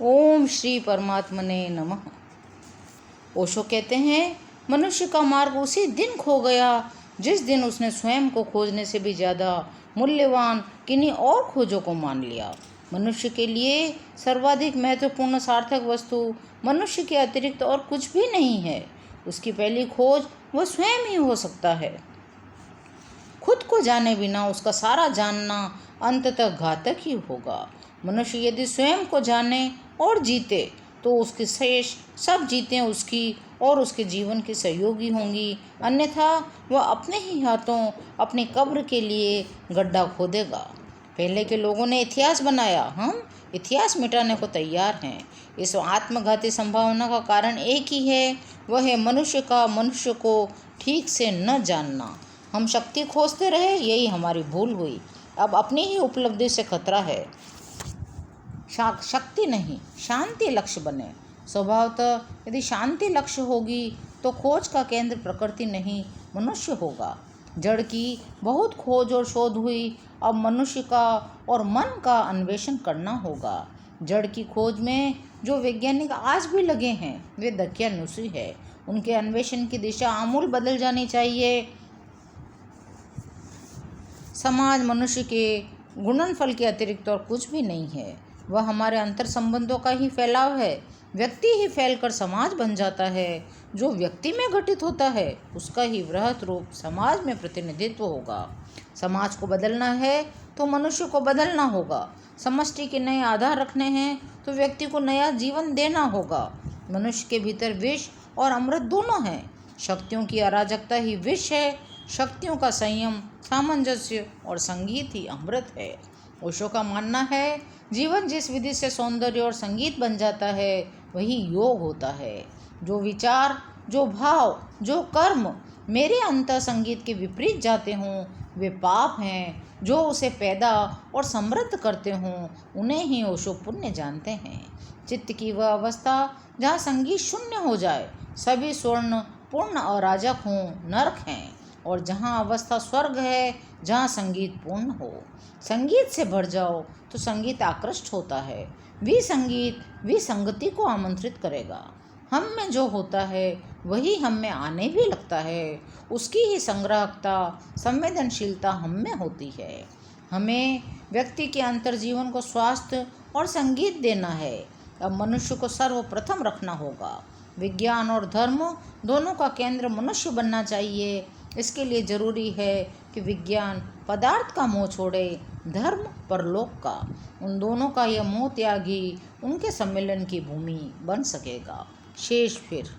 ओम श्री परमात्मने नमः। ओशो कहते हैं, मनुष्य का मार्ग उसी दिन खो गया जिस दिन उसने स्वयं को खोजने से भी ज़्यादा मूल्यवान किन्हीं और खोजों को मान लिया। मनुष्य के लिए सर्वाधिक महत्वपूर्ण सार्थक वस्तु मनुष्य के अतिरिक्त और कुछ भी नहीं है। उसकी पहली खोज वह स्वयं ही हो सकता है। खुद को जाने बिना उसका सारा जानना अंततः घातक ही होगा। मनुष्य यदि स्वयं को जाने और जीते तो उसके शेष सब जीतें उसकी और उसके जीवन की सहयोगी होंगी, अन्यथा वह अपने ही हाथों अपनी कब्र के लिए गड्ढा खोदेगा। पहले के लोगों ने इतिहास बनाया, हम इतिहास मिटाने को तैयार हैं। इस आत्मघाती संभावना का कारण एक ही है, वह है मनुष्य को ठीक से न जानना। हम शक्ति खोजते रहे, यही हमारी भूल हुई। अब अपनी ही उपलब्धि से खतरा है। शक्ति नहीं, शांति लक्ष्य बने। स्वभावतः यदि शांति लक्ष्य होगी तो खोज का केंद्र प्रकृति नहीं मनुष्य होगा। जड़ की बहुत खोज और शोध हुई, अब मनुष्य का और मन का अन्वेषण करना होगा। जड़ की खोज में जो वैज्ञानिक आज भी लगे हैं वे दकियानुसी है। उनके अन्वेषण की दिशा आमूल बदल जानी चाहिए। समाज मनुष्य के गुणनफल के अतिरिक्त और कुछ भी नहीं है, वह हमारे अंतर संबंधों का ही फैलाव है। व्यक्ति ही फैलकर समाज बन जाता है। जो व्यक्ति में घटित होता है उसका ही वृहत रूप समाज में प्रतिनिधित्व होगा। समाज को बदलना है तो मनुष्य को बदलना होगा। समष्टि के नए आधार रखने हैं तो व्यक्ति को नया जीवन देना होगा। मनुष्य के भीतर विष और अमृत दोनों हैं। शक्तियों की अराजकता ही विष है, शक्तियों का संयम, सामंजस्य और संगीत ही अमृत है। ओशो का मानना है, जीवन जिस विधि से सौंदर्य और संगीत बन जाता है वही योग होता है। जो विचार, जो भाव, जो कर्म मेरे अंतर संगीत के विपरीत जाते हों वे पाप हैं। जो उसे पैदा और समृद्ध करते हों उन्हें ही ओशो पुण्य जानते हैं। चित्त की वह अवस्था जहाँ संगीत शून्य हो जाए, सभी स्वर्ण पूर्ण अराजक हों, नरक हैं। और जहाँ अवस्था स्वर्ग है, जहाँ संगीत पूर्ण हो। संगीत से भर जाओ तो संगीत आकृष्ट होता है। संगीत विसंगति को आमंत्रित करेगा। हम में जो होता है वही हम में आने भी लगता है। उसकी ही संग्राहकता, संवेदनशीलता हम में होती है। हमें व्यक्ति के अंतर्जीवन को स्वास्थ्य और संगीत देना है। अब मनुष्य को सर्वप्रथम रखना होगा। विज्ञान और धर्म दोनों का केंद्र मनुष्य बनना चाहिए। इसके लिए जरूरी है कि विज्ञान पदार्थ का मोह छोड़े, धर्म परलोक का। उन दोनों का यह मोह त्याग ही उनके सम्मेलन की भूमि बन सकेगा। शेष फिर